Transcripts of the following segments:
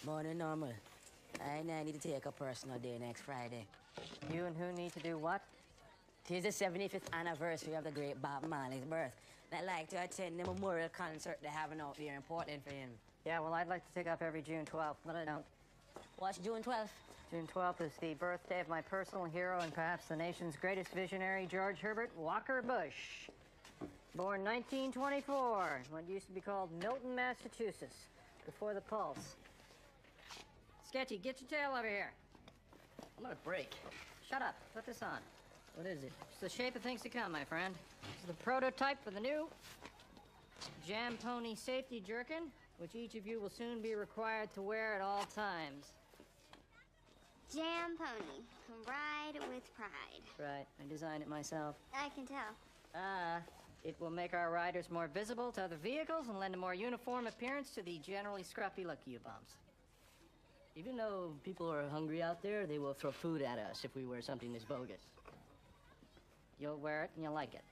Morning, normal. I need to take a personal day next Friday. You and who need to do what? Tis the 75th anniversary of the great Bob Marley's birth. And I'd like to attend the memorial concert they're having out here in Portland for him. Yeah, well, I'd like to take up every June 12th, but I don't. What's June 12th? June 12th is the birthday of my personal hero and perhaps the nation's greatest visionary, George Herbert Walker Bush. Born 1924, what used to be called Milton, Massachusetts, before the Pulse. Sketchy, get your tail over here. I'm on a break. Shut up. Put this on. What is it? It's the shape of things to come, my friend. This is the prototype for the new Jam Pony safety jerkin, which each of you will soon be required to wear at all times. Jam Pony. Ride with pride. Right. I designed it myself. I can tell. It will make our riders more visible to other vehicles and lend a more uniform appearance to the generally scruffy look of you bumps. Even though people are hungry out there, they will throw food at us if we wear something this bogus. You'll wear it and you'll like it.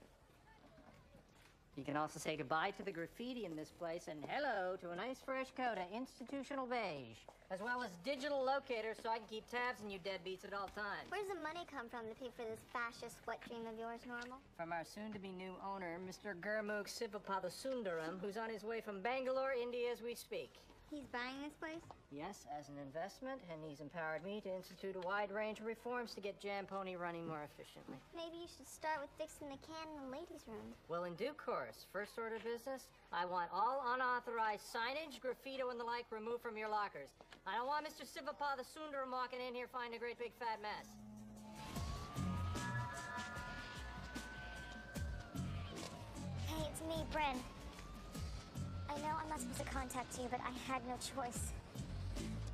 You can also say goodbye to the graffiti in this place and hello to a nice fresh coat of institutional beige, as well as digital locators so I can keep tabs on you deadbeats at all times. Where does the money come from to pay for this fascist wet dream of yours, Normal? From our soon-to-be new owner, Mr. Gurmukh Sivapathsundaram, who's on his way from Bangalore, India as we speak. He's buying this place? Yes, as an investment, and he's empowered me to institute a wide range of reforms to get Jam Pony running more efficiently. Maybe you should start with fixing the can in the ladies' room. Well, in due course, first order of business, I want all unauthorized signage, graffito, and the like removed from your lockers. I don't want Mr. Sivapathsundaram walking in here finding a great big fat mess. Hey, it's me, Bryn. I know I'm not supposed to contact you, but I had no choice.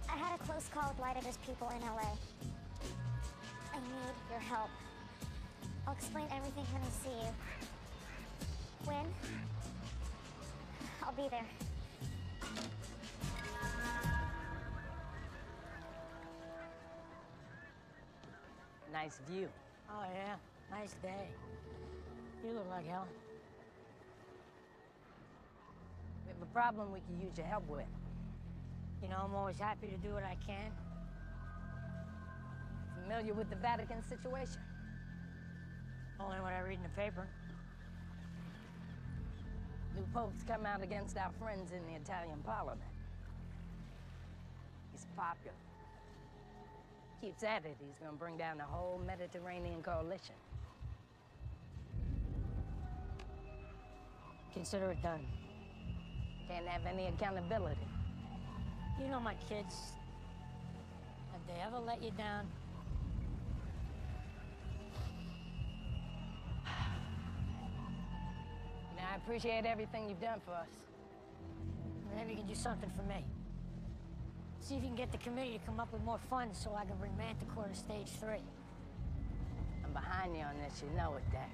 I had a close call with Light Editors people in LA. I need your help. I'll explain everything when I see you. When? I'll be there. Nice view. Oh, yeah. Nice day. You look like hell. We have a problem we could use your help with. You know, I'm always happy to do what I can. Familiar with the Vatican situation? Only what I read in the paper. New pope's come out against our friends in the Italian parliament. He's popular. Keeps at it, he's gonna bring down the whole Mediterranean coalition. Consider it done. Can't have any accountability. You know my kids. Have they ever let you down? You know, I appreciate everything you've done for us. Maybe you can do something for me. See if you can get the committee to come up with more funds so I can bring Manticore to stage 3. I'm behind you on this, you know it, Dak.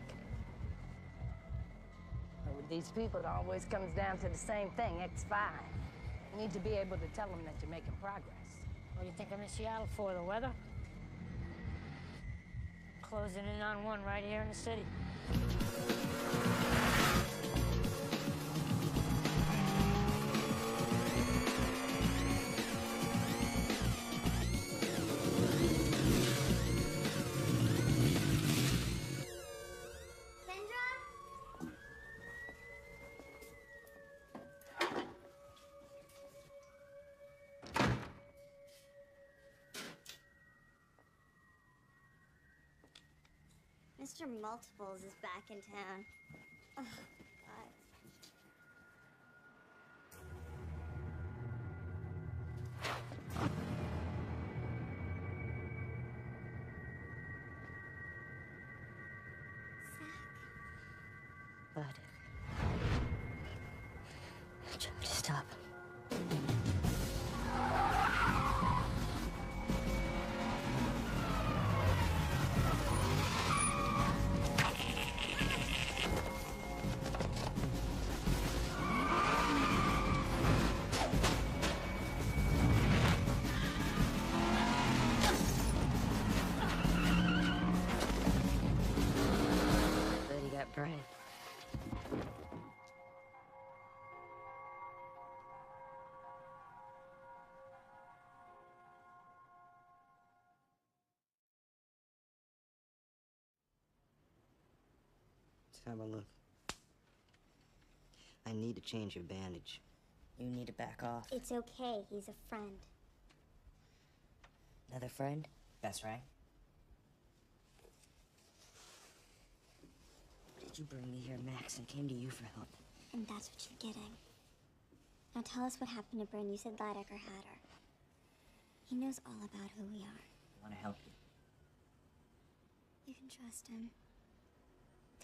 But with these people, it always comes down to the same thing, X5. You need to be able to tell them that you're making progress. What do you think I'm in Seattle for, the weather? Closing in on one right here in the city. Mr. Multiples is back in town. Oh, God. Bud. Try to stop. But he got brain. have a look. I need to change your bandage. You need to back off. It's okay. He's a friend. Another friend? That's right. Did you bring me here, Max? I came to you for help. And that's what you're getting. Now tell us what happened to Bryn. You said Lidecker had her. He knows all about who we are. I want to help you. You can trust him.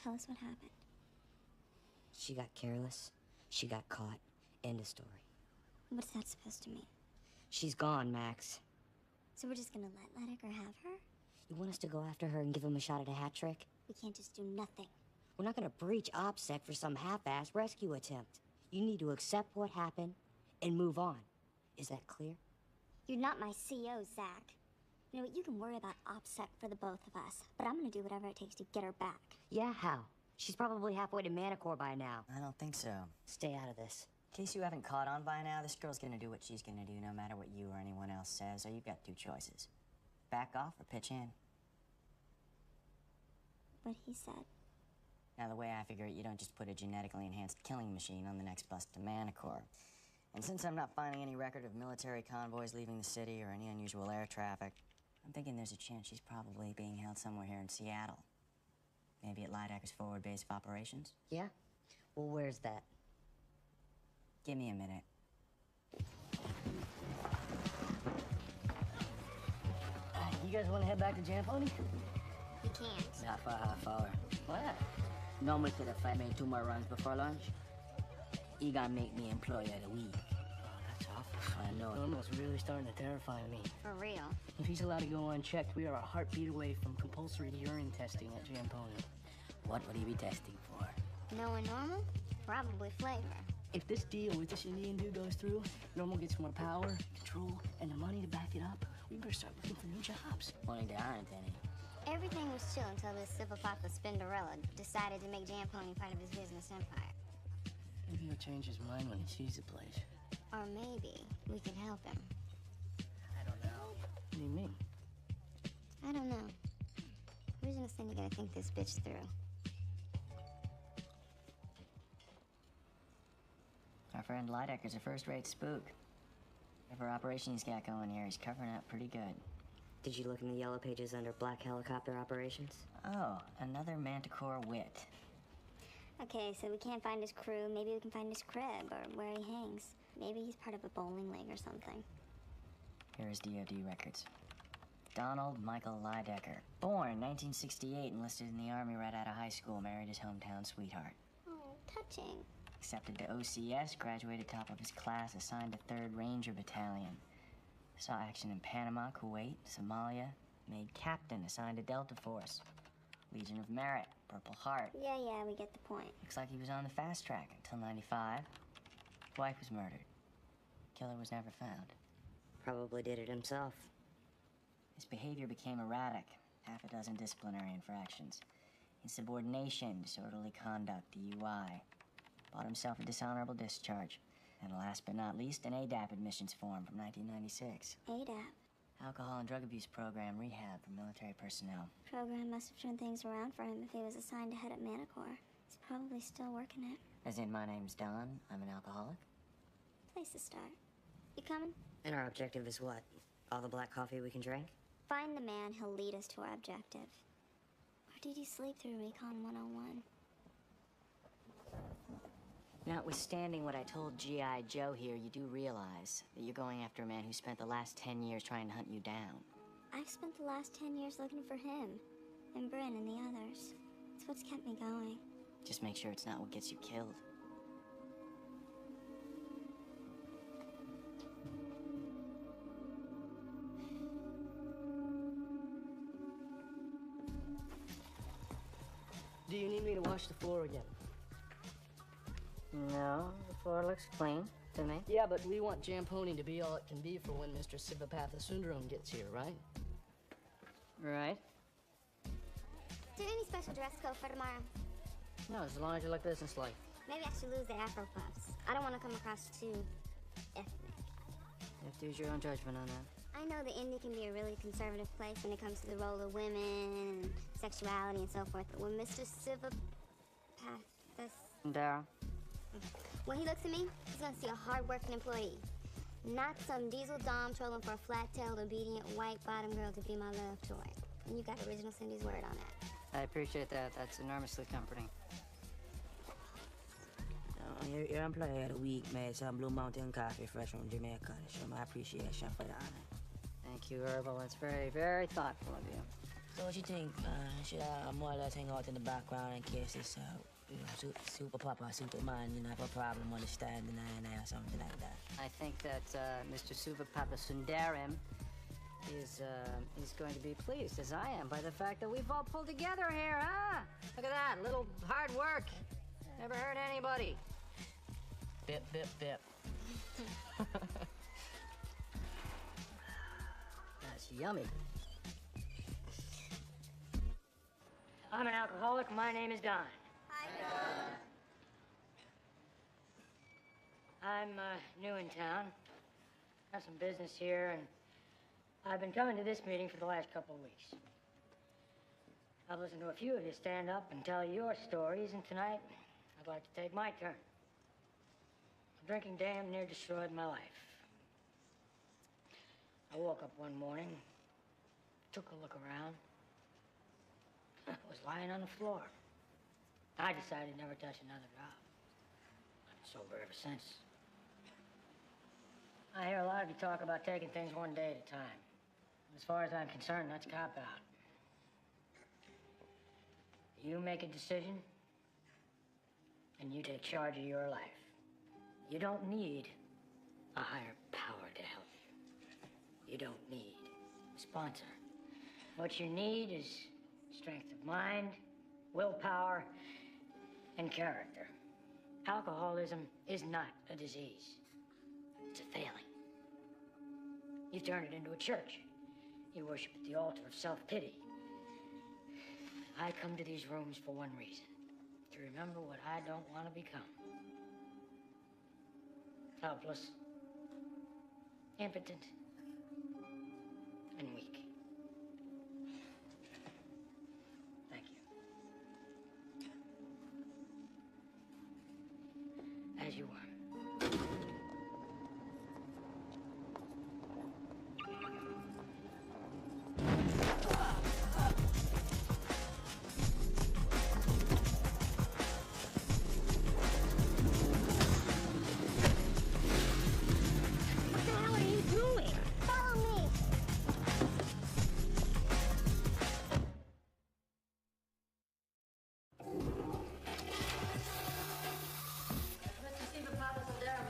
Tell us what happened. She got careless. She got caught. End of story. What's that supposed to mean? She's gone, Max. So we're just gonna let Lidecker have her? You want us to go after her and give him a shot at a hat trick? We can't just do nothing. We're not gonna breach OPSEC for some half-assed rescue attempt. You need to accept what happened and move on. Is that clear? You're not my CO, Zach. You know what? You can worry about OPSEC for the both of us, but I'm gonna do whatever it takes to get her back. Yeah, how? She's probably halfway to Manicore by now. I don't think so. Stay out of this. In case you haven't caught on by now, this girl's gonna do what she's gonna do no matter what you or anyone else says, so you've got two choices. Back off or pitch in. What he said. Now, the way I figure it, you don't just put a genetically enhanced killing machine on the next bus to Manicore. And since I'm not finding any record of military convoys leaving the city or any unusual air traffic, I'm thinking there's a chance she's probably being held somewhere here in Seattle. Maybe at Lidecker's forward base of operations? Yeah? Well, where's that? Give me a minute. You guys want to head back to Jam Pony? He can't. Not for a half hour. What? Normally said if I made 2 more runs before lunch, he gonna make me employee of the week. Oh, that's awful. I know. Almost really starting to terrify me. For real. If he's allowed to go unchecked, we are a heartbeat away from compulsory urine testing at Jam Pony. What would he be testing for? No one normal? Probably flavor. If this deal with this Indian dude goes through, Normal gets more power, control, and the money to back it up, we better start looking for new jobs. Money there aren't any. Everything was chill until this Silverpapa Spinderella decided to make Jam Pony part of his business empire. Maybe he'll change his mind when he sees the place. Or maybe we can help him. I don't know. What do you mean? I don't know. We're just gonna gotta think this bitch through. Our friend Lidecker's a first-rate spook. Whatever operation he's got going here, he's covering up pretty good. Did you look in the yellow pages under Black Helicopter Operations? Oh, another Manticore wit. Okay, so we can't find his crew. Maybe we can find his crib or where he hangs. Maybe he's part of a bowling league or something. Here is DoD records. Donald Michael Lidecker. Born 1968, enlisted in the Army right out of high school, married his hometown sweetheart. Oh, touching. Accepted to OCS, graduated top of his class, assigned to 3rd Ranger Battalion. Saw action in Panama, Kuwait, Somalia. Made captain, assigned to Delta Force. Legion of Merit, Purple Heart. Yeah, we get the point. Looks like he was on the fast track until 95. Wife was murdered. Killer was never found. Probably did it himself. His behavior became erratic. Half a dozen disciplinary infractions. Insubordination, disorderly conduct, DUI. Bought himself a dishonorable discharge. And last but not least, an ADAP admissions form from 1996. ADAP. Alcohol and Drug Abuse Program rehab for military personnel. Program must have turned things around for him if he was assigned to head at Manicore. He's probably still working it. As in, my name's Don. I'm an alcoholic. Place to start. You coming? And our objective is what? All the black coffee we can drink? Find the man, he'll lead us to our objective. Or did you sleep through Recon 101? Notwithstanding what I told G.I. Joe here, you do realize that you're going after a man who spent the last 10 years trying to hunt you down. I've spent the last 10 years looking for him, and Bryn and the others. It's what's kept me going. Just make sure it's not what gets you killed. Do you need me to wash the floor again? No, the floor looks clean to me. Yeah, but we want Jam Pony to be all it can be for when Mr. Sivapatha Sundaram gets here, right? Right. Do any special dress code for tomorrow? No, as long as you look businesslike. Maybe I should lose the Afro puffs. I don't want to come across too ethnic. You have to use your own judgment on that. I know the Indy can be a really conservative place when it comes to the role of women and sexuality and so forth, but when Mr. Siva... This. Dara. When he looks at me, he's gonna see a hard-working employee. Not some diesel dom trolling for a flat-tailed, obedient, white bottom girl to be my love toy. And you got original Cindy's word on that. I appreciate that. That's enormously comforting. Your employee of the week made some Blue Mountain coffee fresh from Jamaica to show my appreciation for the honor. Thank you, Herbal. That's very, very thoughtful of you. So what you think? Should I more or less hang out in the background in case this, Super Papa, Superman, have a problem understanding I or something like that? I think that Mr. Suvapapa Sundaram is going to be pleased, as I am, by the fact that we've all pulled together here, huh? Look at that, little hard work. Never hurt anybody. Bip, bip, bip. That's yummy. I'm an alcoholic. My name is Don. Hi, Don. I'm new in town. Have some business here, and I've been coming to this meeting for the last couple of weeks. I've listened to a few of you stand up and tell your stories, and tonight I'd like to take my turn. Drinking damn near destroyed my life. I woke up one morning, took a look around. I was lying on the floor. I decided never to touch another drop. I'm sober ever since. I hear a lot of you talk about taking things one day at a time. As far as I'm concerned, that's cop-out. You make a decision, and you take charge of your life. You don't need a higher power to help you. You don't need a sponsor. What you need is strength of mind, willpower, and character. Alcoholism is not a disease. It's a failing. You've turned it into a church. You worship at the altar of self-pity. I come to these rooms for one reason: to remember what I don't want to become. Helpless, impotent, and weak. Thank you. As you were.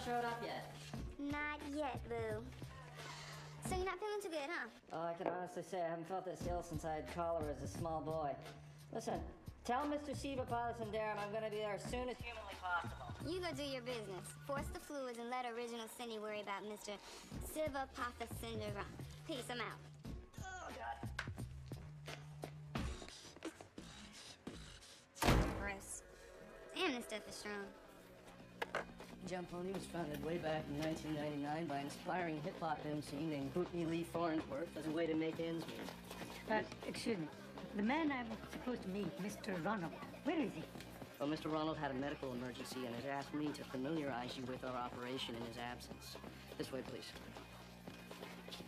Showed up yet? Not yet, Boo. So you're not feeling too good, huh? Oh, I can honestly say I haven't felt this ill since I had cholera as a small boy. Listen, tell Mr. Sivapala Sundaram I'm going to be there as soon as humanly possible. You go do your business. Force the fluids and let original Cindy worry about Mr. Sivapapa Sundaram. Peace, I'm out. Oh, God. Gross. Damn, this stuff is strong. Jump Pony was founded way back in 1999 by an inspiring hip-hop MC named Whitney Lee Farnsworth as a way to make ends meet. Excuse me. The man I'm supposed to meet, Mr. Ronald, where is he? Well, Mr. Ronald had a medical emergency and has asked me to familiarize you with our operation in his absence. This way, please.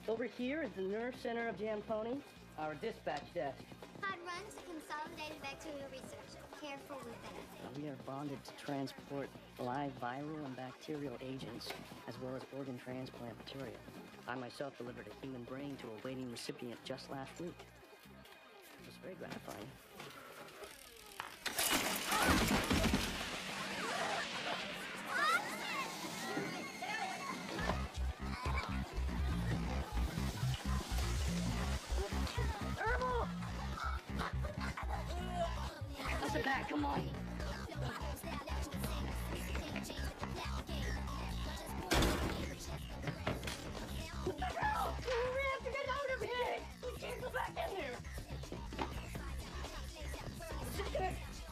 Over here is the nerve center of Jam Pony, our dispatch desk. I'd run to consolidated bacterial research. Careful with that. We are bonded to transport live viral and bacterial agents, as well as organ transplant material. I myself delivered a human brain to a waiting recipient just last week. It was very gratifying. That's the back, come on.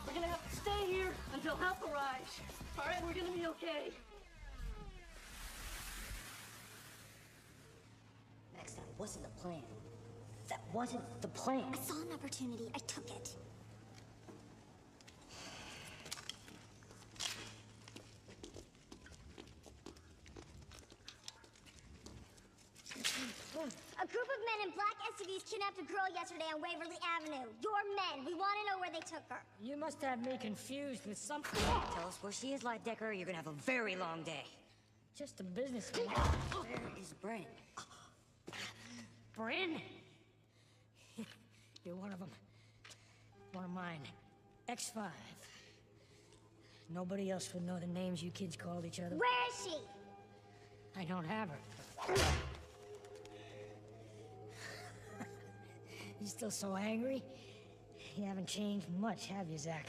We're gonna have to stay here until help arrives. All right, we're gonna be okay. Max, that wasn't the plan. That wasn't the plan. I saw an opportunity. I took it. A group of men in black SUVs kidnapped a girl yesterday on Waverly Avenue. Your men. We want to know where they took her. You must have me confused with something. Tell us where she is, Lidecker, or you're gonna have a very long day. Just a businessman. Where is Bryn? Bryn? You're one of them. One of mine. X5. Nobody else would know the names you kids called each other. Where is she? I don't have her. You still so angry? You haven't changed much, have you, Zach?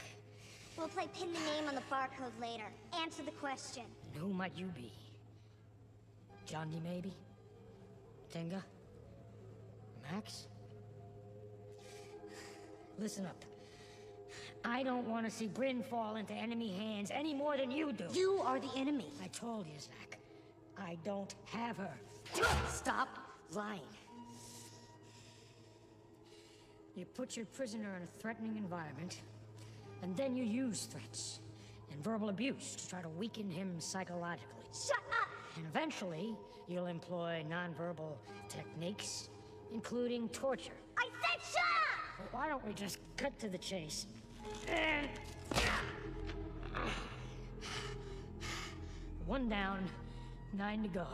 We'll play pin the name on the barcode later. Answer the question. And who might you be? John D. Maybe? Tenga? Max? Listen up. I don't want to see Bryn fall into enemy hands any more than you do. You are the enemy. I told you, Zach. I don't have her. Stop lying. You put your prisoner in a threatening environment, and then you use threats and verbal abuse to try to weaken him psychologically. Shut up! And eventually, you'll employ nonverbal techniques, including torture. I said shut up! Why don't we just cut to the chase? And... One down, 9 to go.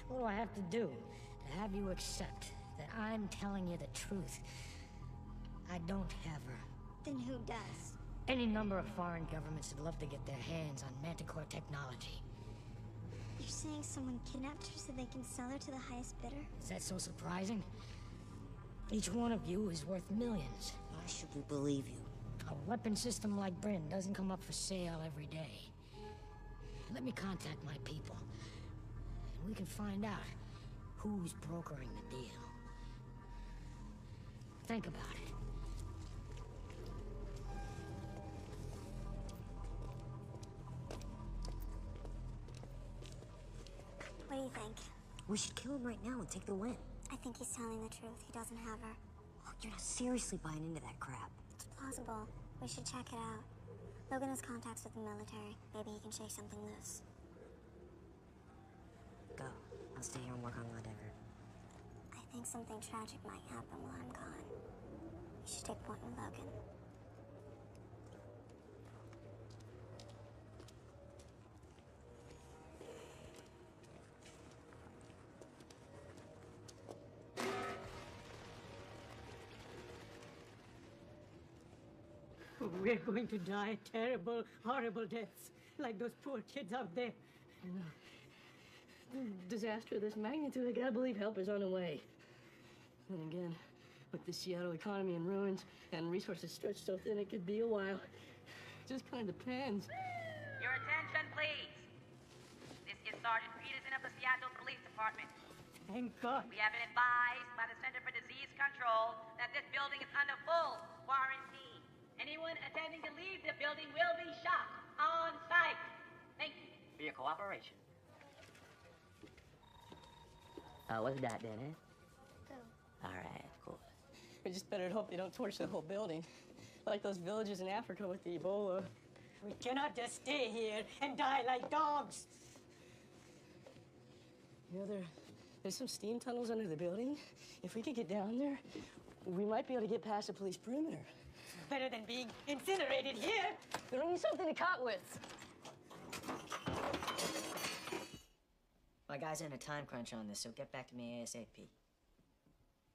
What do I have to do to have you accept that I'm telling you the truth? I don't have her. Then who does? Any number of foreign governments would love to get their hands on Manticore technology. You're saying someone kidnapped her so they can sell her to the highest bidder? Is that so surprising? Each one of you is worth millions. Why should we believe you? A weapon system like Bryn doesn't come up for sale every day. Let me contact my people, and we can find out who's brokering the deal. Think about it. What do you think? We should kill him right now and take the win. I think he's telling the truth. He doesn't have her. Oh, you're not seriously buying into that crap. It's plausible. We should check it out. Logan has contacts with the military. Maybe he can shake something loose. Go. I'll stay here and work on Lidecker. I think something tragic might happen while I'm gone. You should take point with Logan. We're going to die terrible, horrible deaths, like those poor kids out there. Disaster of this magnitude, I gotta believe help is on the way. Then again, with the Seattle economy in ruins and resources stretched so thin it could be a while. Just kind of depends. Your attention, please. This is Sergeant Peterson of the Seattle Police Department. Thank God. We have been advised by the Center for Disease Control that this building is under full quarantine. Anyone attempting to leave the building will be shot on sight. Thank you for your cooperation. What's that then, eh? Who? All right, cool. We just better hope they don't torch the whole building. Like those villages in Africa with the Ebola. We cannot just stay here and die like dogs. You know, there's some steam tunnels under the building. If we could get down there, we might be able to get past the police perimeter. Better than being incinerated here. We don't need something to cut with. My guy's in a time crunch on this, so get back to me ASAP.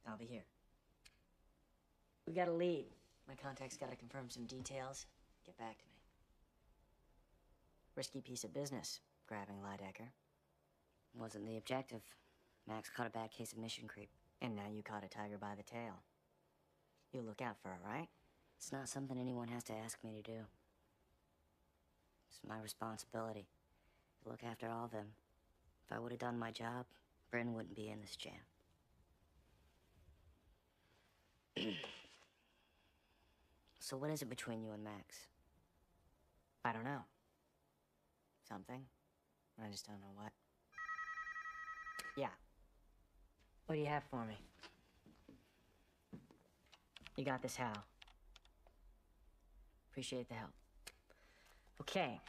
I'll be here. We got a lead. My contact's got to confirm some details. Get back to me. Risky piece of business, grabbing Lidecker. Wasn't the objective. Max caught a bad case of mission creep. And now you caught a tiger by the tail. You'll look out for her, right? It's not something anyone has to ask me to do. It's my responsibility to look after all of them. If I would have done my job, Bryn wouldn't be in this jam. So what is it between you and Max? I don't know. Something. I just don't know what. Yeah. What do you have for me? You got this, Hal. Appreciate the help. Okay.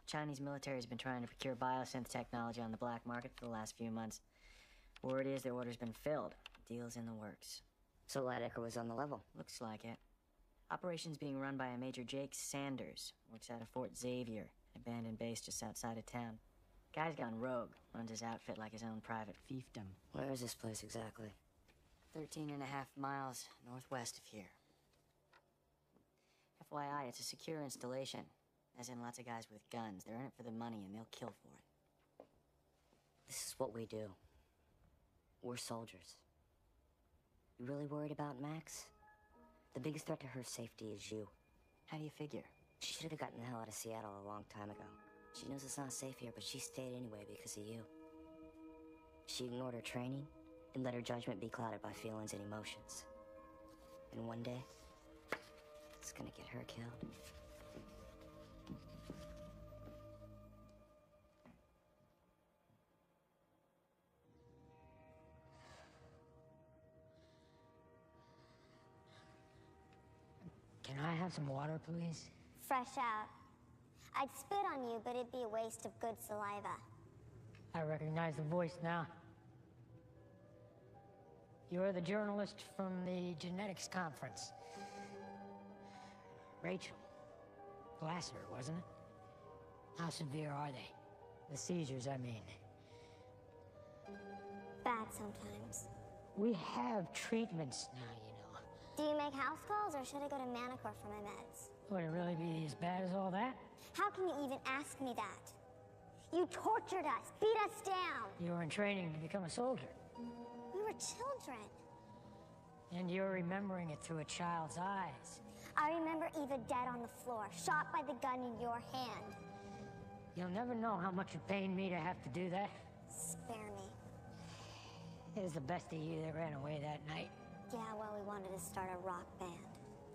Chinese military has been trying to procure biosynth technology on the black market for the last few months. Word is their order's been filled. Deal's in the works. So Lydecker was on the level. Looks like it. Operation's being run by a Major Jake Sanders. Works out of Fort Xavier, an abandoned base just outside of town. Guy's gone rogue. Runs his outfit like his own private fiefdom. Where is this place exactly? 13 and a half miles northwest of here. FYI, it's a secure installation. As in lots of guys with guns. They're in it for the money and they'll kill for it. This is what we do. We're soldiers. You really worried about Max? The biggest threat to her safety is you. How do you figure? She should have gotten the hell out of Seattle a long time ago. She knows it's not safe here, but she stayed anyway because of you. She ignored her training and let her judgment be clouded by feelings and emotions. And one day, it's gonna get her killed. Can I have some water, please? Fresh out. I'd spit on you, but it'd be a waste of good saliva. I recognize the voice now. You're the journalist from the genetics conference. Rachel Glasser, wasn't it? How severe are they? The seizures, I mean. Bad sometimes. We have treatments now, you know. Do you make house calls, or should I go to Manicor for my meds? Would it really be as bad as all that? How can you even ask me that? You tortured us, beat us down. You were in training to become a soldier. We were children. And you're remembering it through a child's eyes. I remember Eva dead on the floor, shot by the gun in your hand. You'll never know how much it pained me to have to do that. Spare me. It was the best of you that ran away that night. Yeah, well, we wanted to start a rock band.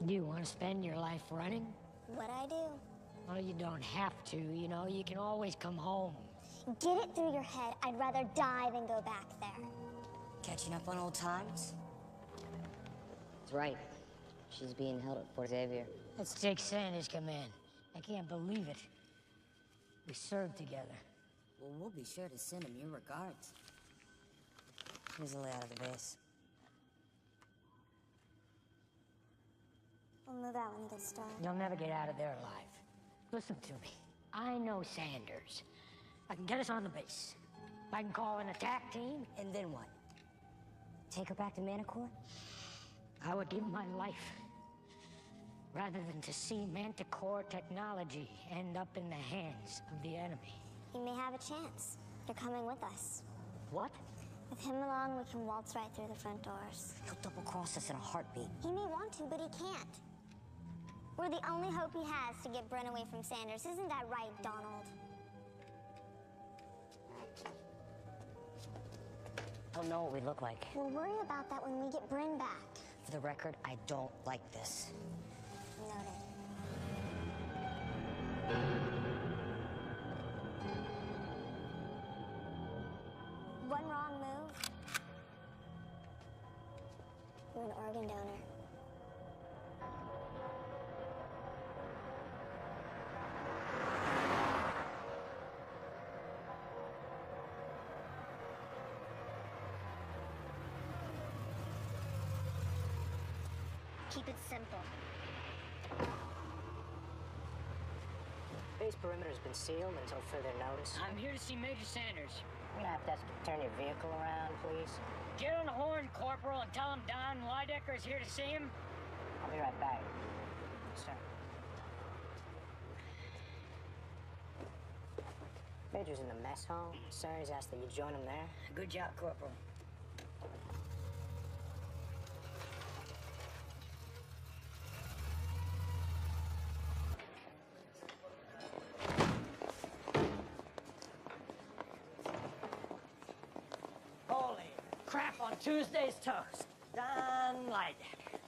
Do you want to spend your life running? What'd I do? Well, you don't have to, you know. You can always come home. Get it through your head. I'd rather die than go back there. Catching up on old times? That's right. She's being held at Fort Xavier. That's Jake Sanders' command. I can't believe it. We served together. Well, we'll be sure to send him your regards. Here's the layout of the base. We'll move out when he gets started. You'll never get out of there alive. Listen to me. I know Sanders. I can get us on the base. I can call an attack team. And then what? Take her back to Manicor? I would give my life rather than to see Manticore technology end up in the hands of the enemy. You may have a chance. You're coming with us. What? With him along, we can waltz right through the front doors. He'll double-cross us in a heartbeat. He may want to, but he can't. We're the only hope he has to get Bren away from Sanders. Isn't that right, Donald? He'll know what we look like. We'll worry about that when we get Bren back. For the record, I don't like this. Noted. One wrong move. You're an organ donor. Keep it simple. Base perimeter's been sealed until further notice. I'm here to see Major Sanders. We're gonna have to ask you to turn your vehicle around, please. Get on the horn, Corporal, and tell him Don Lydecker is here to see him. I'll be right back. Sir. Major's in the mess hall. Sir, he's asked that you join him there. Good job, Corporal. Holy crap on Tuesday's toast. Don Lydecker.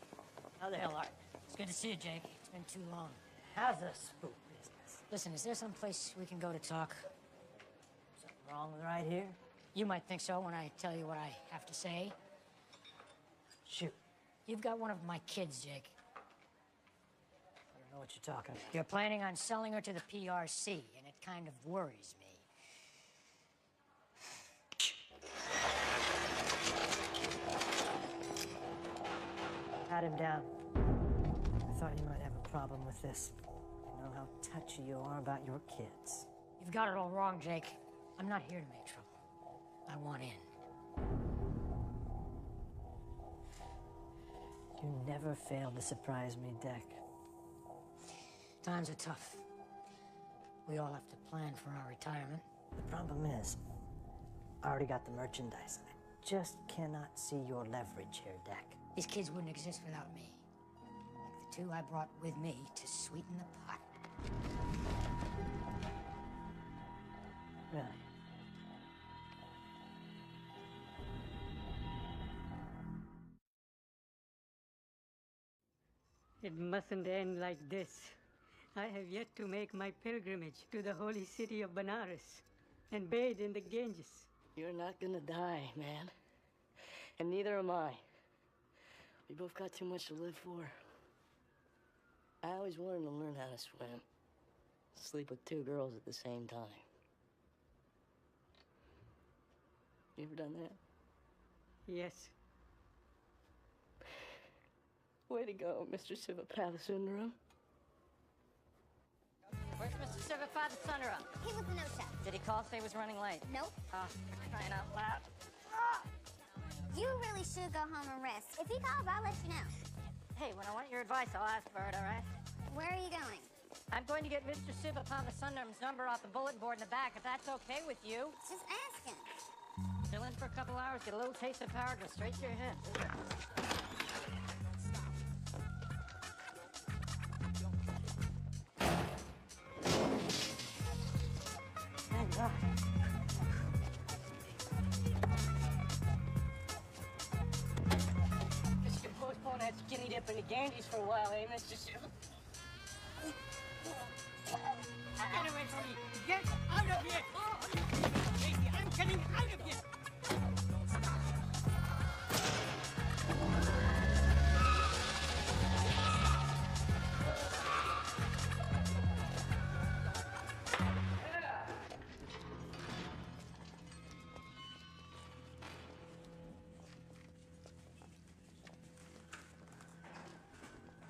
How the hell are you? It's good to see you, Jake. It's been too long. How's the spook business? Listen, is there some place we can go to talk? Something wrong with right here? You might think so when I tell you what I have to say. Shoot. You've got one of my kids, Jake. I don't know what you're talking about. You're planning on selling her to the PRC, and it kind of worries me. Pat him down. I thought you might have a problem with this. I know how touchy you are about your kids. You've got it all wrong, Jake. I'm not here to make trouble. I want in. You never fail to surprise me, Deck. Times are tough. We all have to plan for our retirement. The problem is, I already got the merchandise. I just cannot see your leverage here, Deck. These kids wouldn't exist without me. Like the two I brought with me to sweeten the pot. Really? It mustn't end like this. I have yet to make my pilgrimage to the holy city of Benares and bathe in the Ganges. You're not gonna die, man. And neither am I. We both got too much to live for. I always wanted to learn how to swim. Sleep with two girls at the same time. You ever done that? Yes. Way to go, Mr. Sivapathasundram. Where's Mr. Sivapathasundram? He was the no-show. Did he call, say he was running late? Nope. Oh, crying out loud. You really should go home and rest. If he calls, I'll let you know. Hey, when I want your advice, I'll ask for it, all right? Where are you going? I'm going to get Mr. Sivapathasundram's number off the bulletin board in the back, if that's okay with you. Just asking. Chill in for a couple hours, get a little taste of power, go straight to your head. Thank God. Just can postpone that skinny dip in the Ganges for a while, eh, Mr. Siva? Get away from me! Get out of here! Casey, I'm getting out of here!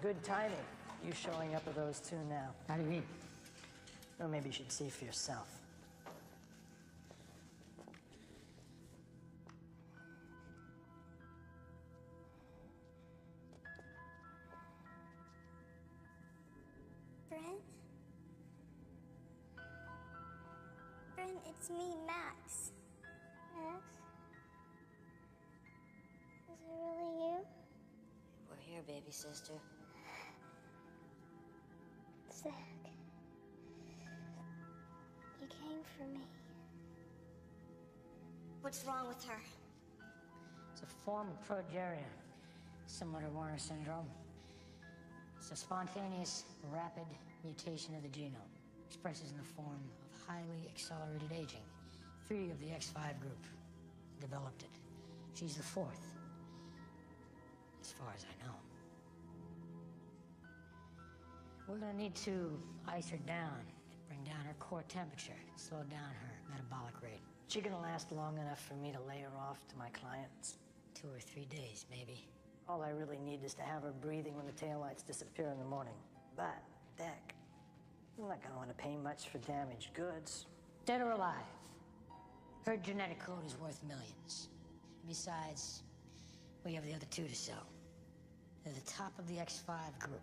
Good timing, you showing up with those two now. How do you mean? Or maybe you should see for yourself. Brent? Brent, it's me, Max. Max? Is it really you? We're here, baby sister. Zach. You came for me. What's wrong with her? It's a form of progeria, similar to Werner syndrome. It's a spontaneous, rapid mutation of the genome. Expresses in the form of highly accelerated aging. 3 of the X5 group developed it. She's the 4th, as far as I know. We're gonna need to ice her down, bring down her core temperature, slow down her metabolic rate. She gonna last long enough for me to lay her off to my clients? 2 or 3 days, maybe. All I really need is to have her breathing when the taillights disappear in the morning. But, Deck, I'm not gonna want to pay much for damaged goods. Dead or alive, her genetic code is worth millions. Besides, we have the other 2 to sell. They're the top of the X5 group.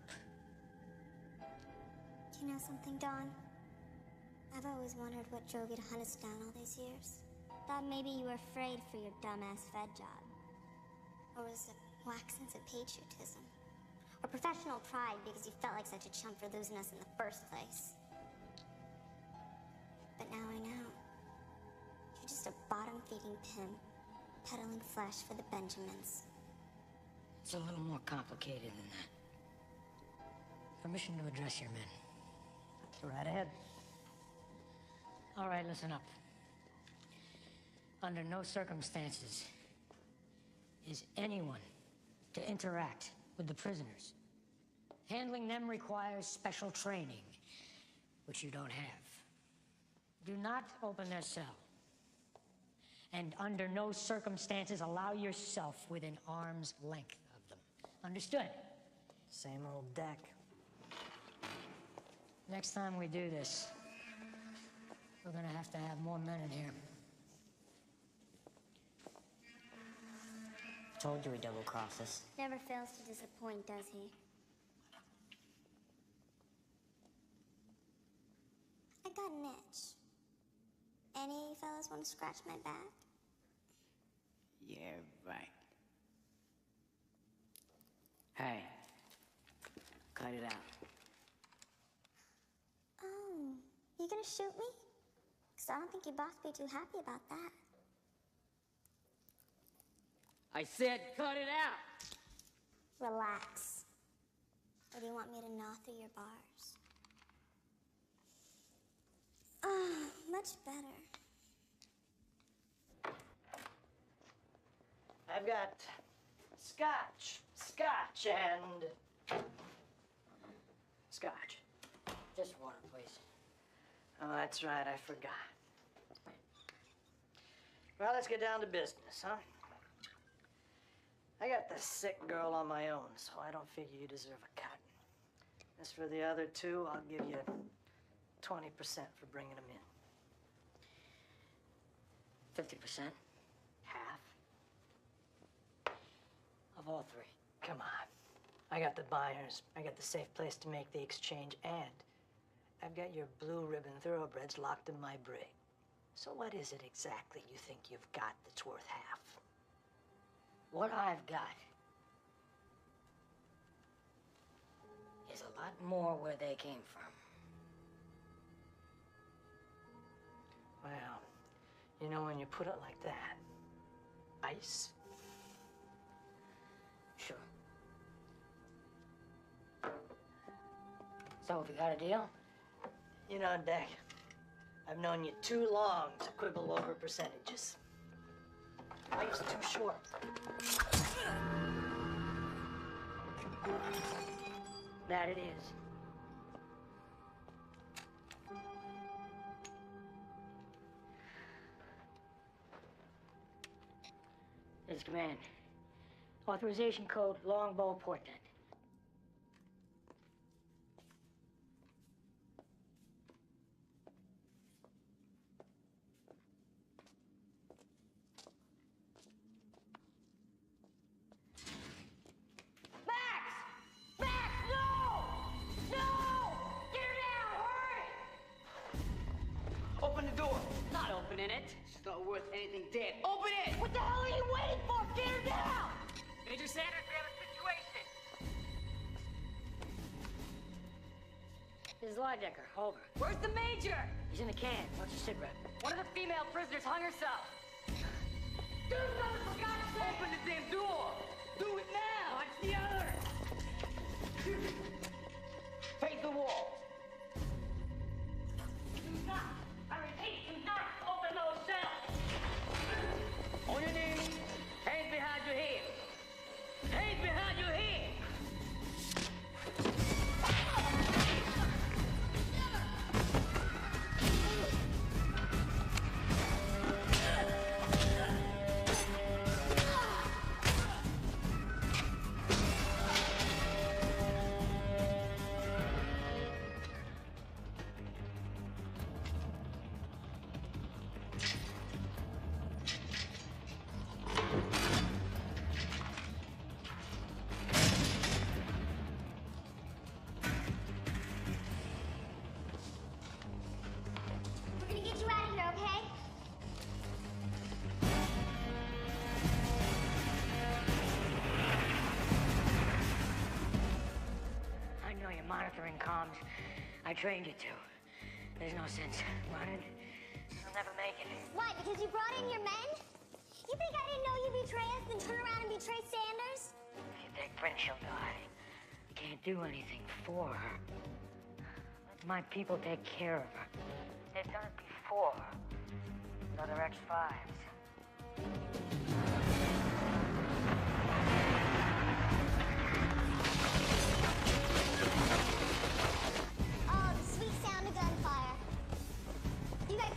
You know something, Dawn? I've always wondered what drove you to hunt us down all these years. Thought maybe you were afraid for your dumbass Fed job. Or was it whack sense of patriotism? Or professional pride because you felt like such a chump for losing us in the first place? But now I know. You're just a bottom-feeding pimp, peddling flesh for the Benjamins. It's a little more complicated than that. Permission to address your men. Go right ahead. All right, listen up. Under no circumstances is anyone to interact with the prisoners. Handling them requires special training, which you don't have. Do not open their cell. And under no circumstances allow yourself within arm's length of them. Understood? Same old deck. Next time we do this, we're gonna have to have more men in here. Told you he double-crossed us. Never fails to disappoint, does he? I got an itch. Any fellas want to scratch my back? Yeah, right. Hey, cut it out. Oh, you gonna shoot me? 'Cause I don't think your boss would be too happy about that. I said cut it out! Relax. Or do you want me to gnaw through your bars? Oh, much better. I've got scotch, and scotch. Just water, please. Oh, that's right, I forgot. Well, let's get down to business, huh? I got the sick girl on my own, so I don't figure you deserve a cut. As for the other two, I'll give you 20% for bringing them in. 50%? Half? Of all three. Come on. I got the buyers, I got the safe place to make the exchange, and I've got your blue ribbon thoroughbreds locked in my brig. So what is it exactly you think you've got that's worth half? What I've got is a lot more where they came from. Well, you know, when you put it like that, ice. Sure. So, have we got a deal? You know, Deck, I've known you too long to quibble over percentages. Life's too short. That it is. This is command. Authorization code Longbow Portland. Open the door. Not opening it. It's not worth anything dead. Open it! What the hell are you waiting for? Get her down! Major Sanders, we have a situation. This is Lidecker. Over. Where's the major? He's in the can. Why don't you sit rep? One of the female prisoners hung herself. Do something for God's sake! Open the damn door! Do it now! Watch the other! Face the wall. Do not, I repeat, do not open those cells! On your knees. Hands behind your head. Hands behind your head! We're gonna get you out of here, okay? I know you're monitoring comms. I trained you to. There's no sense running. You'll never make it. Why? Because you brought in your men? You think I didn't know you'd betray us, then turn around and betray Sanders? If you think Bryn, she'll die. You can't do anything for her. Let my people take care of her. They've done it before. With other X-5s. Oh, the sweet sound of gunfire. You guys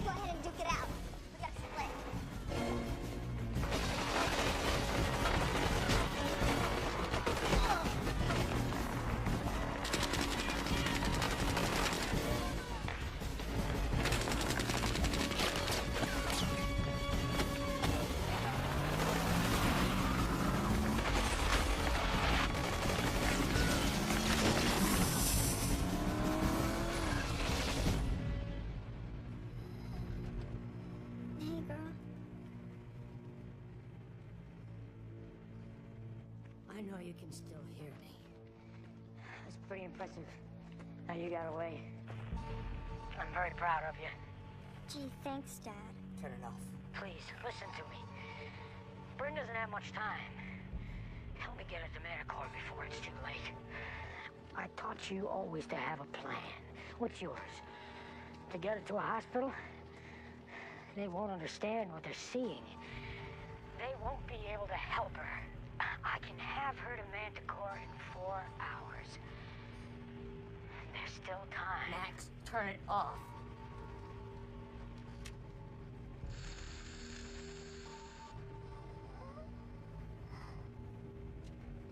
I know you can still hear me. It's pretty impressive how you got away. I'm very proud of you. Gee, thanks, Dad. Turn it off. Please, listen to me. Bryn doesn't have much time. Help me get her to Manticore before it's too late. I taught you always to have a plan. What's yours? To get her to a hospital? They won't understand what they're seeing. They won't be able to help her. I can have her to Manticore in 4 hours. There's still time. Max, turn it off.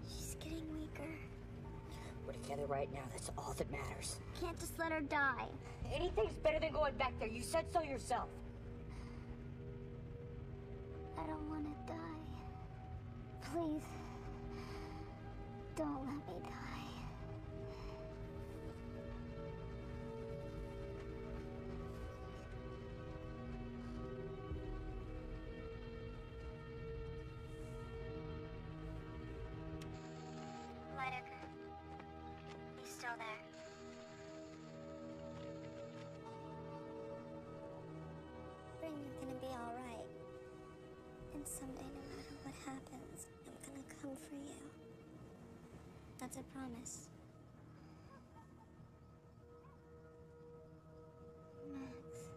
She's getting weaker. We're together right now. That's all that matters. Can't just let her die. Anything's better than going back there. You said so yourself. I don't want to die. Please, don't let me die. Lydecker, you still there? Bryn, you're gonna be all right. And someday, no matter what happens, I'm gonna come for you. That's a promise. Max.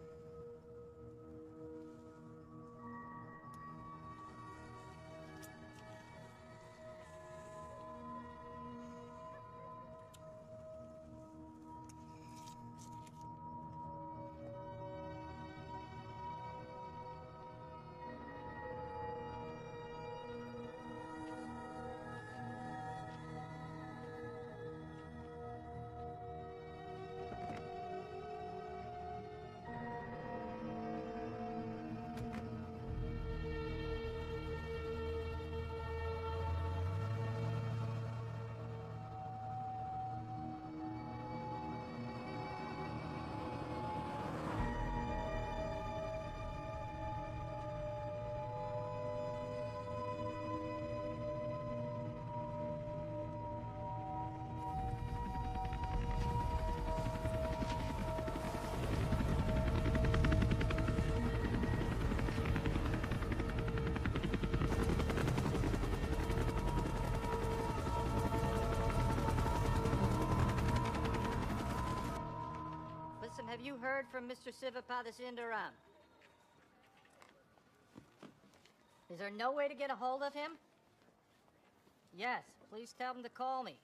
Listen, have you heard from Mr. Sivapathsundaram? Is there no way to get a hold of him? Yes, please tell him to call me.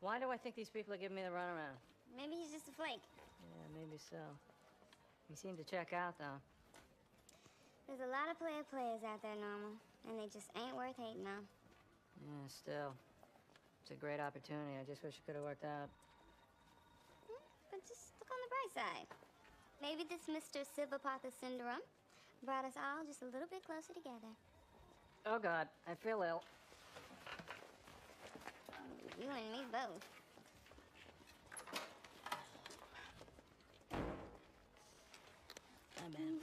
Why do I think these people are giving me the runaround? Maybe he's just a flake. Yeah, maybe so. He seemed to check out, though. There's a lot of players out there, Normal, and they just ain't worth hating on. Yeah, still. It's a great opportunity. I just wish it could have worked out. But just look on the bright side. Maybe this Mr. Sivapathsundaram brought us all just a little bit closer together. Oh, God. I feel ill. You and me both. Hi, man.